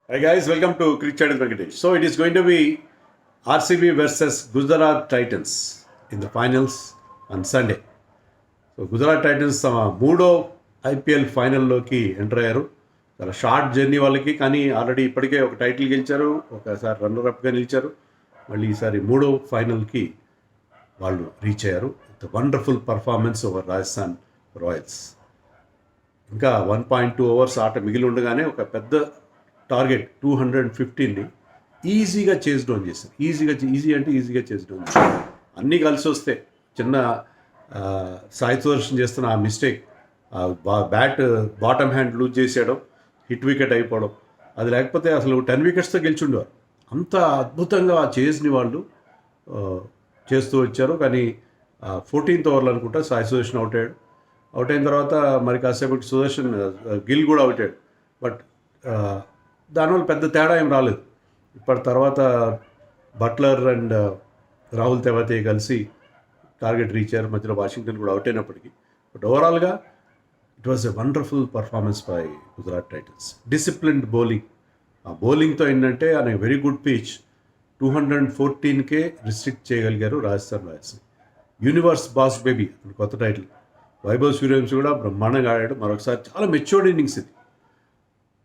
Hi guys, welcome to Cricket Venkatesh. So it is going to be RCB versus Gujarat Titans in the finals on Sunday. So Gujarat Titans తమ మూడో IPL ఫైనల్లోకి enter అయ్యారు. చాలా short journey వాళ్ళకి, కానీ already ఇప్పటికే ఒక title గెలిచారు, ఒకసారి రన్నర్ అప్గా నిలిచారు. మళ్ళీ ఈసారి మూడో ఫైనల్కి వాళ్ళు రీచ్ అయ్యారు. The wonderful performance over Rajasthan Royals. ఇంకా 1.2 ఓవర్స్ ఆట మిగిలి ఉండగానే ఒక పెద్ద టార్గెట్ 215ని ఈజీగా చేసి డౌన్ చేశారు. ఈజీగా చేసి డౌన్ చేశారు. అన్నీ కలిసి వస్తే చిన్న సాయి సుదర్శన్ చేస్తున్న ఆ mistake, bat bottom hand loose చేసేయడం, హిట్ వికెట్ అయిపోవడం, అది లేకపోతే అసలు 10 వికెట్స్తో గెలిచిండేవారు. అంత అద్భుతంగా ఆ చేజ్ని వాళ్ళు చేస్తూ వచ్చారు. కానీ 14th ఓవర్లో అనుకుంటా సాయి సుదర్శన్ అవుట్ అయిన తర్వాత మరి కాసేపటి సుదర్శన్ గిల్ కూడా అవుట్ అయ్యాడు. బట్ దానివల్ల పెద్ద తేడా ఏం రాలేదు. ఇప్పటి తర్వాత బట్లర్ అండ్ రాహుల్ తెవాతే కలిసి టార్గెట్ రీచ్ అయ్యారు. మధ్యలో వాషింగ్టన్ కూడా అవుట్ అయినప్పటికీ, బట్ ఓవరాల్గా it was a wonderful performance by Gujarat Titans. Disciplined bowling. ఆ బౌలింగ్తో ఏంటంటే అనే వెరీ గుడ్ పిచ్ 214కే రిస్ట్రిక్ట్ చేయగలిగారు Rajasthan Royals. Universe boss baby అని కొత్త టైటిల్. వైభవ్ సూర్యవంశీ కూడా బ్రహ్మాండంగా ఆడాడు. మరొకసారి చాలా మెచ్యూర్డ్ ఇన్నింగ్స్ ఇది.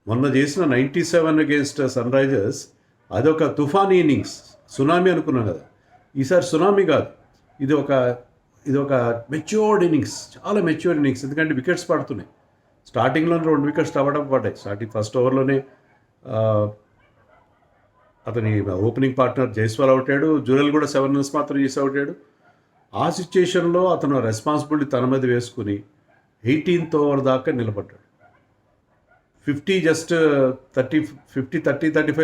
మొన్న చేసిన 97 అగేన్స్ట్ సన్ రైజర్స్ అదొక తుఫానీ ఇన్నింగ్స్, సునామీ అనుకున్నాం కదా. ఈసారి సునామీ కాదు, ఇది ఒక మెచ్యూర్డ్ ఇన్నింగ్స్, చాలా మెచ్యూర్డ్ ఇన్నింగ్స్. ఎందుకంటే వికెట్స్ పడుతున్నాయి. స్టార్టింగ్లో 2 వికెట్స్ పడ్డాయి. స్టార్టింగ్ ఫస్ట్ ఓవర్లోనే అతని ఓపెనింగ్ పార్ట్నర్ జైస్వాల్ అవుట్ అయ్యాడు. జురెల్ కూడా 7 runs మాత్రం చేసి అవుట్ అయ్యాడు. ఆ సిచ్యుయేషన్లో అతను రెస్పాన్సిబిలిటీ తన మీద వేసుకుని 18th ఓవర్ దాకా నిలబడ్డాడు. 35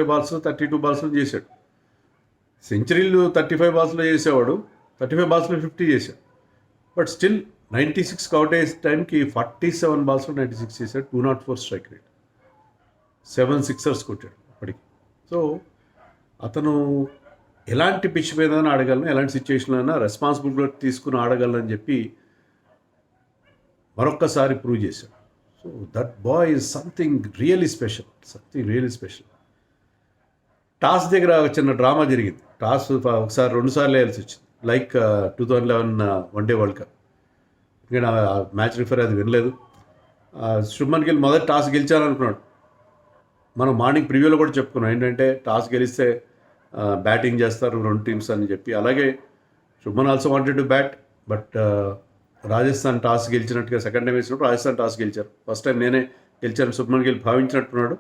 balls 32 balls చేశాడు. సెంచరీలు 35 balls చేసేవాడు, 35 balls 50 చేశాడు. బట్ స్టిల్ 96కి అవుట్ అయ్యే టైంకి 47 balls 96 చేశాడు. 204 స్ట్రైక్ రేట్, 7 sixers కొట్టాడు అప్పటికి. సో అతను ఎలాంటి పిచ్ మీద ఆడగలను, ఎలాంటి సిచ్యువేషన్లో అయినా రెస్పాన్సిబిలిటీ తీసుకుని ఆడగలనని చెప్పి మరొక్కసారి ప్రూవ్ చేశాడు. So that boy is something really special. Toss దగ్గర చిన్న డ్రామా జరిగింది. టాస్ ఒకసారి 2 సార్లు వేయాల్సి వచ్చింది. Like 2011 one day world cup. ఎందుకంటే మ్యాచ్ రిఫర్ అది వినలేదు. శుభ్మన్ గిల్ మొదటి టాస్ గెలిచాలనుకున్నాడు. మనం మార్నింగ్ ప్రివ్యూలో కూడా చెప్పుకున్నాం ఏంటంటే టాస్ గెలిస్తే బ్యాటింగ్ చేస్తారు 2 teams అని చెప్పి. అలాగే Shubman also wanted to bat, but Rajasthan toss గెలిచినట్టుగా సెకండ్ టైం వేసినప్పుడు రాజస్థాన్ టాస్ గెలిచారు. ఫస్ట్ టైం నేనే గెలిచాను శుభ్మన్ గిల్ భావించినట్టున్నాడు.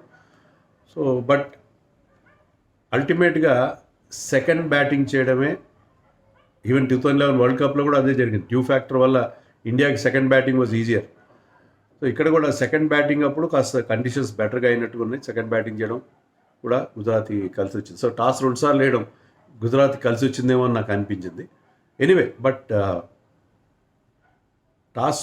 సో బట్ అల్టిమేట్గా సెకండ్ బ్యాటింగ్ చేయడమే. ఈవెన్ 2011 వరల్డ్ కప్లో కూడా అదే జరిగింది. డ్యూ ఫ్యాక్టర్ వల్ల ఇండియాకి second batting was easier. So ఇక్కడ కూడా సెకండ్ బ్యాటింగ్ అప్పుడు కాస్త కండిషన్స్ బెటర్గా అయినట్టుగా ఉన్నాయి. సెకండ్ బ్యాటింగ్ చేయడం కూడా గుజరాతీ కలిసి వచ్చింది. సో టాస్ 2 సార్లు వేయడం గుజరాత్ కలిసి వచ్చిందేమో అని నాకు అనిపించింది. ఎనీవే, బట్ టాస్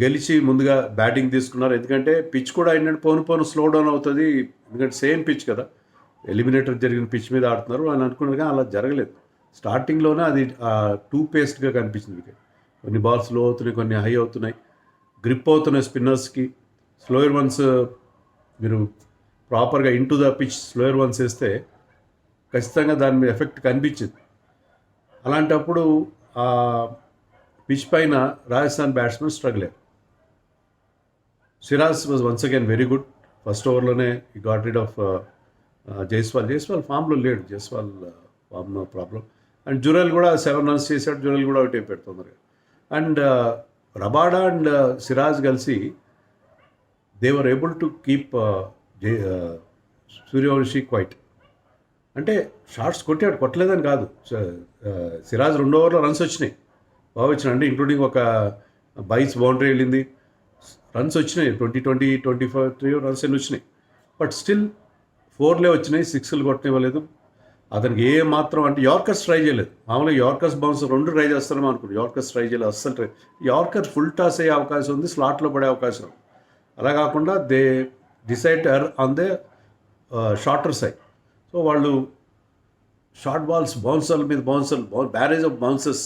గెలిచి ముందుగా బ్యాటింగ్ తీసుకున్నారు. ఎందుకంటే పిచ్ కూడా ఏంటంటే పోను స్లో డౌన్ అవుతుంది. ఎందుకంటే సేమ్ పిచ్ కదా, ఎలిమినేటర్ జరిగిన పిచ్ మీద ఆడుతున్నారు అని అనుకున్నారు. కానీ అలా జరగలేదు. స్టార్టింగ్లోనే అది టూ పేస్డ్గా కనిపించింది. వికెట్ కొన్ని బాల్స్ స్లో అవుతున్నాయి, కొన్ని హై అవుతున్నాయి, గ్రిప్ అవుతున్నాయి స్పిన్నర్స్కి. స్లోయర్ వన్స్ మీరు ప్రాపర్గా into the pitch slower once వేస్తే ఖచ్చితంగా దాని మీద ఎఫెక్ట్ కనిపించింది. అలాంటప్పుడు పిచ్ పైన రాజస్థాన్ బ్యాట్స్మెన్ స్ట్రగుల్ అయ్యారు. Siraj was once again very good. First ఓవర్లోనే he got rid of Jaiswal ఫామ్లో లేడు. Form no problem. And Jurel కూడా 7 runs చేశాడు. జురెల్ కూడా అవుట్ అయిపోయాడు తొందరగా. అండ్ రబాడా అండ్ సిరాజ్ కలిసి they were able to keep Suryavanshi quiet. అంటే షాట్స్ కొట్టలేదని కాదు. సిరాజ్ 2 ఓవర్లో రన్స్ వచ్చినాయి, బాగా వచ్చినాయి. అంటే ఇంక్లూడింగ్ ఒక బౌండరీ వెళ్ళింది, రన్స్ వచ్చినాయి. 23 runs ఎన్ని వచ్చినాయి. బట్ స్టిల్ 4 వచ్చినాయి, 6 కొట్టనివ్వలేదు. అతనికి ఏ మాత్రం అంటే యార్కర్స్ ట్రై చేయలేదు. మామూలుగా యార్కర్స్ బౌన్స్ 2 ట్రై చేస్తారేమో అనుకుంటు. యార్కర్స్ ట్రై చేయలేదు అస్సలు. యార్కర్ ఫుల్ టాస్ అయ్యే అవకాశం ఉంది, స్లాట్లో పడే అవకాశం. అలా కాకుండా they decide on the shorter side. So వాళ్ళు short balls barrage of bounces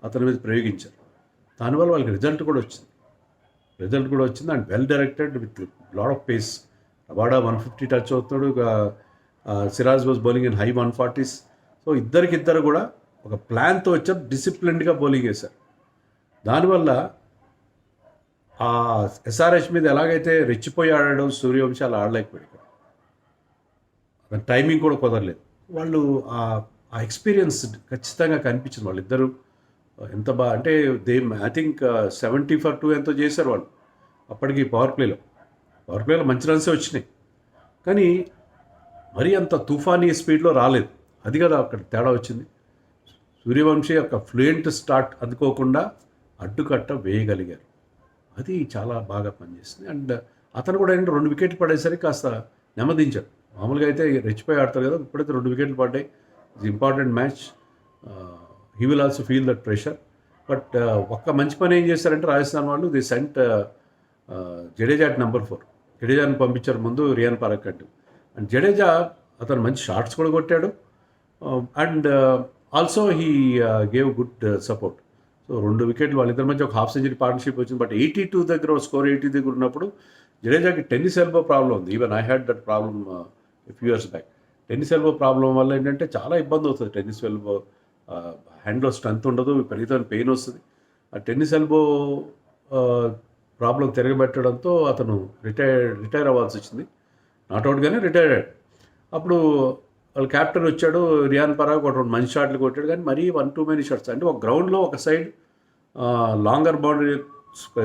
అతని మీద ప్రయోగించారు. దానివల్ల వాళ్ళకి రిజల్ట్ కూడా వచ్చింది. And well directed with lot of pace. Rabada 150 touch అవుతాడు. Siraj was bowling in high 140s. So ఇద్దరు కూడా ఒక ప్లాన్తో వచ్చారు, డిసిప్లిన్డ్గా బౌలింగ్ వేశారు. దానివల్ల ఆ ఎస్ఆర్హెచ్ మీద ఎలాగైతే రెచ్చిపోయి ఆడాడో సూర్యవంశీ అలా ఆడలేకపోయాడు. ఇక్కడ టైమింగ్ కూడా కుదరలేదు. వాళ్ళు ఆ ఎక్స్పీరియన్స్ ఖచ్చితంగా కనిపించింది. వాళ్ళిద్దరూ ఎంత బాగా అంటే ఐ థింక్ 70 for 2 ఎంతో చేశారు వాళ్ళు అప్పటికి పవర్ ప్లేలో మంచి రన్సే వచ్చినాయి. కానీ మరీ అంత తుఫానీ స్పీడ్లో రాలేదు. అది కదా అక్కడ తేడా వచ్చింది. సూర్యవంశీ యొక్క ఫ్లూయెంట్ స్టార్ట్ అందుకోకుండా అడ్డుకట్ట వేయగలిగారు. అది చాలా బాగా పనిచేసింది. అండ్ అతను కూడా ఏంటంటే 2 వికెట్లు పడేసరికి కాస్త నెమ్మదించాడు. మామూలుగా అయితే రెచ్చిపోయి ఆడతారు కదా, ఇప్పుడైతే 2 వికెట్లు పడ్డాయి. It's important match. He will also feel that pressure. But ఒక్క మంచి పని ఏం చేశారంటే రాజస్థాన్ వాళ్ళు they sent Jadeja at number 4. జడేజాని పంపించారు ముందు రియాన్ పరాగ్ కంటూ. అండ్ జడేజా అతను మంచి షాట్స్ కూడా కొట్టాడు. And also he gave good support. So 2 వికెట్లు వాళ్ళిద్దరి మధ్య ఒక హాఫ్ సెంచరీ పార్ట్నర్షిప్ వచ్చింది. బట్ 82 దగ్గర స్కోర్ 80 దగ్గర ఉన్నప్పుడు జడేజాకి టెన్నిస్ ఎల్బో ప్రాబ్లం ఉంది. Even I had that problem few years back. Tennis elbow problem వల్ల ఏంటంటే చాలా ఇబ్బంది అవుతుంది. టెన్నిస్ ఎల్బో హ్యాండ్లో స్ట్రెంత్ ఉండదు, విపరీతమైన పెయిన్ వస్తుంది. ఆ టెన్నిస్ ఎల్బో ప్రాబ్లం తిరగబెట్టడంతో అతను రిటైర్ అవ్వాల్సి వచ్చింది. నాట్అవుట్గానే రిటైర్ అయ్యాడు. అప్పుడు వాళ్ళ క్యాప్టెన్ వచ్చాడు, రియాన్ పరాగ్ ఒక 2 మంచి షాట్లు కొట్టాడు. కానీ మరీ 1 too many షాట్స్. అంటే ఒక గ్రౌండ్లో ఒక side longer boundary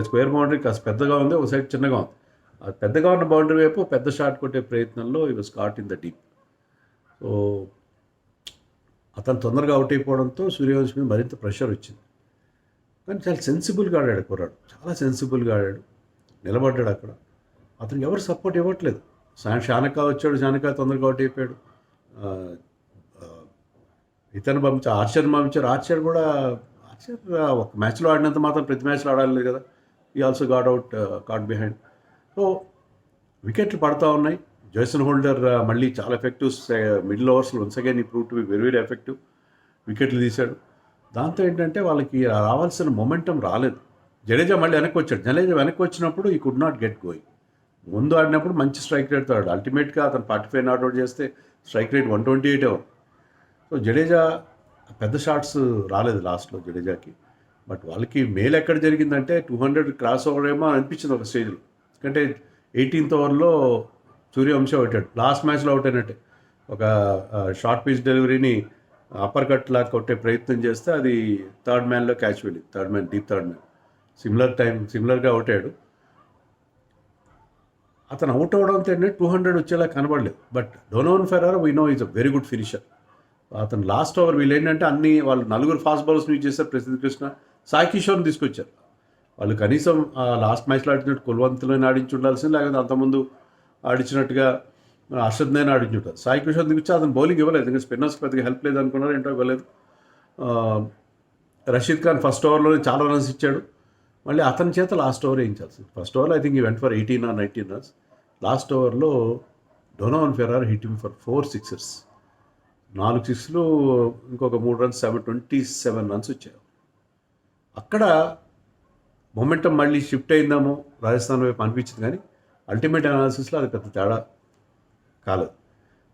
square boundary కాస్త పెద్దగా ఉంది, ఒక సైడ్ చిన్నగా ఉంది. ఆ పెద్దగా ఉన్న బౌండరీ వైపు పెద్ద షాట్ కొట్టే ప్రయత్నంలో ఈ was caught in the deep. So అతను తొందరగా అవుట్ అయిపోవడంతో సూర్యవంశీ మీద మరింత ప్రెషర్ వచ్చింది. కానీ చాలా సెన్సిబుల్గా ఆడాడు కుర్రాడు, చాలా సెన్సిబుల్గా ఆడాడు, నిలబడ్డాడు అక్కడ. అతనికి ఎవరు సపోర్ట్ ఇవ్వట్లేదు. షానకా వచ్చాడు, షానకా తొందరగా అవుట్ అయిపోయాడు. ఇతను పంపించారు, ఆర్చర్ పంపించారు. ఆర్చర్ ఒక మ్యాచ్లో ఆడినంత మాత్రం ప్రతి మ్యాచ్లో ఆడాలి కదా. ఈ ఆల్సో కాట్ బిహైండ్. సో వికెట్లు పడతా ఉన్నాయి. జేసన్ హోల్డర్ మళ్ళీ చాలా ఎఫెక్టివ్. మిడిల్ ఓవర్స్లో వన్స్ అగైన్ ఈ prove to be very very effective. వికెట్లు తీశాడు. దాంతో ఏంటంటే వాళ్ళకి రావాల్సిన మొమెంటం రాలేదు. జడేజా మళ్ళీ వెనక్కి వచ్చాడు. జడేజా వెనక్కి వచ్చినప్పుడు ఈ కుడ్ నాట్ గెట్ గోయింగ్. ముందు ఆడినప్పుడు మంచి స్ట్రైక్ రేట్తో ఆడాడు. అల్టిమేట్గా అతను 45 నాట్అవుట్ చేస్తే స్ట్రైక్ రేట్ 128 అవ్వదు. సో జడేజా పెద్ద షాట్స్ రాలేదు లాస్ట్లో జడేజాకి. బట్ వాళ్ళకి మేలు ఎక్కడ జరిగిందంటే 200 క్రాస్ ఓవర్ ఏమో అనిపించింది ఒక స్టేజ్లో. ఎందుకంటే 18th ఓవర్లో సూర్యవంశీ అవుట్ అయ్యాడు. లాస్ట్ మ్యాచ్లో అవుట్ అయినట్టే ఒక షార్ట్ పిచ్ డెలివరీని అప్పర్ కట్ లాగా కొట్టే ప్రయత్నం చేస్తే అది థర్డ్ మ్యాన్లో క్యాచ్ వెళ్ళింది. డీప్ థర్డ్ మ్యాన్ సిమిలర్గా అవుట్ అయ్యాడు. అతను అవుట్ అవడంతో ఏంటంటే 200 వచ్చేలా కనబడలేదు. But Donovan Ferraro we know is a very good finisher. అతను లాస్ట్ ఓవర్ వీళ్ళు ఏంటంటే వాళ్ళు 4 ఫాస్ట్ బౌలర్స్ యూజ్ చేశారు. ప్రసిద్ధ కృష్ణ, సాయి కిషోర్ని తీసుకొచ్చారు. వాళ్ళు కనీసం లాస్ట్ మ్యాచ్లో ఆడినట్టు కుల్వంతులను ఆడించి ఉండాల్సింది, లేకపోతే అంతకుముందు ఆడించినట్టుగా అర్షద్నైనా ఆడించుంటారు. సాయి కిషోర్ దిగుచ్చి అతను బౌలింగ్ ఇవ్వలేదు. ఇంకా స్పిన్నర్స్ పెద్దగా హెల్ప్ లేదు అనుకున్నారు, ఏంటో ఇవ్వలేదు. రషీద్ ఖాన్ ఫస్ట్ ఓవర్లోనే చాలా రన్స్ ఇచ్చాడు. మళ్ళీ అతని చేత లాస్ట్ ఓవర్ వేయించాల్సింది. ఫస్ట్ ఓవర్లో I think he went for 18 or 19 runs. Last ఓవర్లో Donovan Ferreira hit him for 4 sixes. 4 6లు, ఇంకొక 3 runs, 27 runs వచ్చాయి. అక్కడ మొమెంటం మళ్ళీ షిఫ్ట్ అయిందామో రాజస్థాన్ వైపు అనిపించింది. కానీ అల్టిమేట్ అనాలిసిస్లో అది పెద్ద తేడా కాలేదు.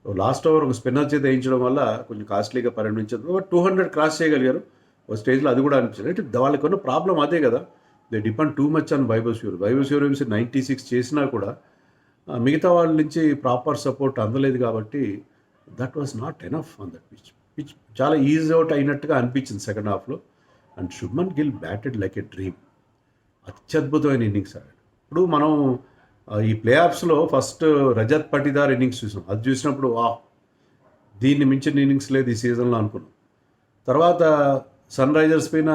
లాస్ట్ ఓవర్ ఒక స్పిన్నర్ చేత వేయించడం వల్ల కొంచెం కాస్ట్లీగా పరిగణించదు. 200 క్రాస్ చేయగలిగారు ఒక స్టేజ్లో, అది కూడా అనిపించింది. అంటే వాళ్ళకి ఉన్న ప్రాబ్లం అదే కదా, they depend too much on Vaibhav Suryavanshi 96 చేసినా కూడా మిగతా వాళ్ళ నుంచి ప్రాపర్ సపోర్ట్ అందలేదు. కాబట్టి that was not enough on that pitch చాలా ఈజీ అవుట్ అయినట్టుగా అనిపించింది సెకండ్ హాఫ్లో. And Shubman Gill batted like a dream. అత్యద్భుతమైన ఇన్నింగ్స్ ఆడాడు. ఇప్పుడు మనం ఈ ప్లే ఆఫ్స్లో ఫస్ట్ రజత్ పటిదార్ ఇన్నింగ్స్ చూసాం. అది చూసినప్పుడు దీన్ని మించిన ఇన్నింగ్స్ లేదు ఈ సీజన్లో అనుకున్నాం. తర్వాత సన్ రైజర్స్ పైన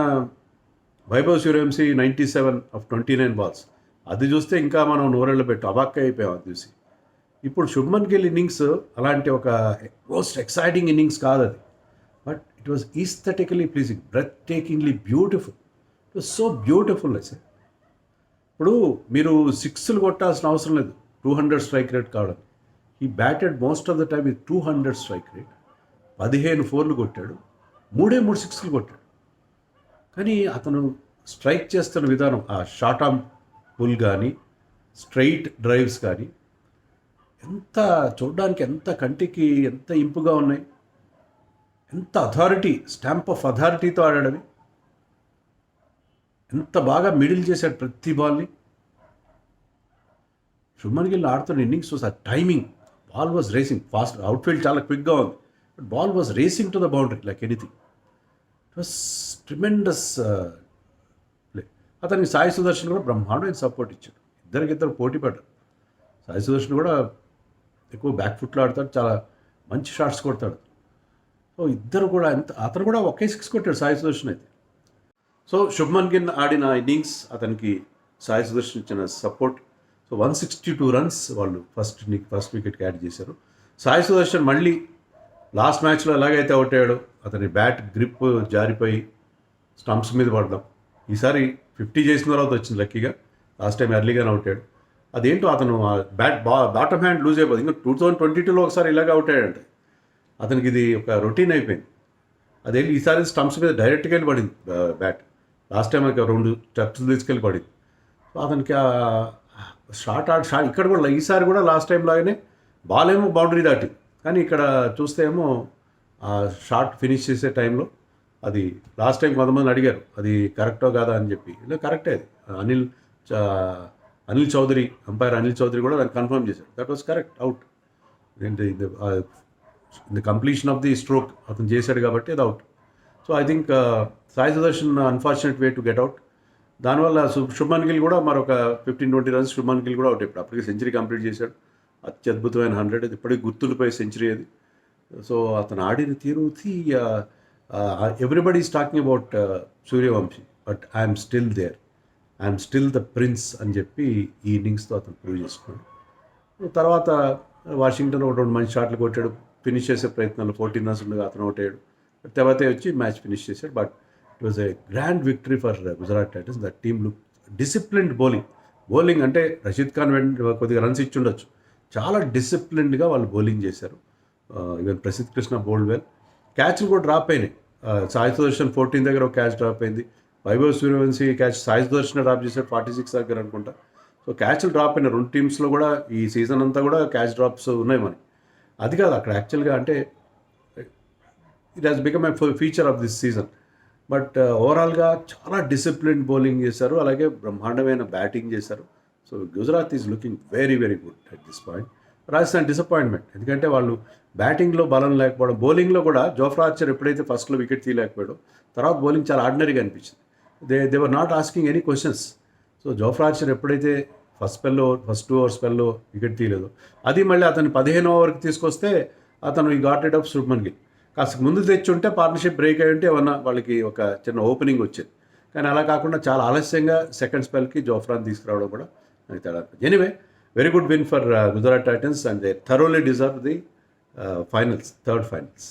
వైభవ్ సూర్యవంశీ 97 of 29 balls. అది చూస్తే ఇంకా మనం నోరెళ్ళు పెట్టి అవాక్క అయిపోయాం అది చూసి. ఇప్పుడు శుభ్మన్ గిల్ ఇన్నింగ్స్ అలాంటి ఒక మోస్ట్ ఎక్సైటింగ్ ఇన్నింగ్స్ కాదు అది. But it was aesthetically pleasing, breathtakingly beautiful. It was so beautiful అసలు. ఇప్పుడు మీరు 6లు కొట్టాల్సిన అవసరం లేదు 200 స్ట్రైక్ రేట్ కావడం. ఈ batted most of the time ఇది 200 స్ట్రైక్ రేట్. 15 4లు కొట్టాడు, 3 6లు కొట్టాడు. కానీ అతను స్ట్రైక్ చేస్తున్న విధానం, ఆ షార్ట్ ఆర్మ్ పుల్ కానీ, స్ట్రైట్ డ్రైవ్స్ కానీ, ఎంత చూడడానికి ఎంత కంటికి ఎంత ఇంపుగా ఉన్నాయి, ఎంత అథారిటీ, స్టాంప్ ఆఫ్ అథారిటీతో ఆడాడవి, ఎంత బాగా మిడిల్ చేశాడు ప్రతి బాల్ని. శుభ్మన్ గిల్ ఆడుతున్న ఇన్నింగ్స్ చూసి ఆ timing, ball was racing fast, outfield చాలా క్విక్గా ఉంది, but ball was racing to the boundary like anything. It was tremendous play. అతనికి సాయి సుదర్శన్ కూడా బ్రహ్మాండమైన సపోర్ట్ ఇచ్చాడు. ఇద్దరికిద్దరు పోటీ పడ్డారు. సాయి సుదర్శన్ కూడా ఎక్కువ బ్యాక్ ఫుట్లో ఆడతాడు, చాలా మంచి షాట్స్ కొడతాడు. సో ఇద్దరు కూడా అతను కూడా ఒకే 6 కొట్టాడు సాయి సుదర్శన్ అయితే. సో శుభ్మన్ గిల్ ఆడిన ఇన్నింగ్స్ అతనికి సాయి సుదర్శన్ ఇచ్చిన సపోర్ట్. సో 162 రన్స్ వాళ్ళు ఫస్ట్ వికెట్కి యాడ్ చేశారు. సాయి సుదర్శన్ మళ్ళీ లాస్ట్ మ్యాచ్లో ఎలాగైతే అవుట్ అయ్యాడో అతని బ్యాట్ గ్రిప్ జారిపోయి స్టంప్స్ మీద పడడం, ఈసారి 50 చేసిన తర్వాత వచ్చింది లక్కీగా. లాస్ట్ టైం ఎర్లీగానే అవుట్ అయ్యాడు. అదేంటో అతను బాటమ్ హ్యాండ్ లూజ్ అయిపోతుంది. ఇంకా 2022లో ఒకసారి ఇలాగ అవుట్ అయ్యాడంటే అతనికి ఇది ఒక రొటీన్ అయిపోయింది. అదే ఈసారి స్టంప్స్ మీద డైరెక్ట్గా వెళ్ళి పడింది బ్యాట్. లాస్ట్ టైం 2 స్టెప్స్ తీసుకెళ్ళి పడింది. సో అతనికి షాట్ ఇక్కడ కూడా ఈసారి కూడా లాస్ట్ టైం లాగానే బాల్ ఏమో బౌండరీ దాటింది, కానీ ఇక్కడ చూస్తే ఏమో షాట్ ఫినిష్ చేసే టైంలో అది లాస్ట్ టైం కొంతమంది అడిగారు అది కరెక్టో కాదా అని చెప్పి. ఇలా కరెక్టే అది. అనిల్ చౌదరి, అంపైర్ అనిల్ చౌదరి కూడా దాన్ని కన్ఫర్మ్ చేశాడు. That was correct, out. In the completion of the stroke అతను చేశాడు కాబట్టి అది out. So I think Sai Sudarshan unfortunate way to get out. దానివల్ల శుభ్మన్ గిల్ కూడా మరొక 15-20 రన్స్ శుభ్మన్ గిల్ కూడా అవుట్ అయిపోయాడు. అప్పటికి సెంచరీ కంప్లీట్ చేశాడు, అత్యద్భుతమైన 100. అది ఇప్పటికీ గుర్తుండిపోయే సెంచరీ అది. సో అతను ఆడిన తీరు, everybody is talking about Suryavanshi, but I'm still there, I'm still the prince అని చెప్పి ఈ ఇన్నింగ్స్తో అతను ప్రూవ్ చేసుకున్నాడు. తర్వాత వాషింగ్టన్ ఒక 2 మంచి షాట్లు కొట్టాడు, ఫినిష్ చేసే ప్రయత్నంలో 14 రన్స్ ఉండగా అతను అవుట్ అయ్యాడు. తర్వాత వచ్చి మ్యాచ్ ఫినిష్ చేశాడు. But it was a grand victory for Gujarat Titans. That team look disciplined bowling అంటే రషీద్ ఖాన్ కొద్దిగా రన్స్ ఇచ్చి ఉండొచ్చు, చాలా డిసిప్లిన్డ్గా వాళ్ళు బౌలింగ్ చేశారు. Even Prasidh Krishna bowled well. క్యాచ్లు కూడా డ్రాప్ అయినాయి. సాయి సుదర్శన్ 14 దగ్గర ఒక క్యాచ్ డ్రాప్ అయింది. వైభవ్ సూర్యవంశీ క్యాచ్ సాయి సుదర్శన్ డ్రాప్ చేశాడు 46 దగ్గర అనుకుంటా. సో క్యాచ్లు డ్రాప్ అయినాయి 2 టీమ్స్లో కూడా. ఈ సీజన్ అంతా కూడా క్యాచ్ డ్రాప్స్ ఉన్నాయి మనకి. అది కాదు అక్కడ యాక్చువల్గా, అంటే it has become a feature of this season. But ఓవరాల్గా చాలా డిసిప్లిన్ బౌలింగ్ చేశారు, అలాగే బ్రహ్మాండమైన బ్యాటింగ్ చేశారు. So Gujarat is looking very very good at this point. Rajasthan disappointment, ఎందుకంటే వాళ్ళు బ్యాటింగ్లో బలం లేకపోవడం, బౌలింగ్లో కూడా జోఫ్రా ఆర్చర్ ఎప్పుడైతే ఫస్ట్లో వికెట్ తీయలేకపోయాడో తర్వాత బౌలింగ్ చాలా ఆర్డినరీగా అనిపించింది. They were not asking any questions. So Jofra Archer ఎప్పుడైతే ఫస్ట్ 2 ఓవర్ స్పెల్లో వికెట్ తీయలేదో, అది మళ్ళీ అతను 15వ ఓవర్కి తీసుకొస్తే అతను ఈ got rid of Shubman Gill. కాస్త ముందు తెచ్చి ఉంటే పార్ట్నర్షిప్ బ్రేక్ అయి ఉంటే ఏమన్నా వాళ్ళకి ఒక చిన్న ఓపెనింగ్ వచ్చేది. కానీ అలా కాకుండా చాలా ఆలస్యంగా సెకండ్ స్పెల్కి జోఫ్రాని తీసుకురావడం కూడా నాకు తేడా. Anyway, very good win for Gujarat Titans and they thoroughly deserve the finals, third finals.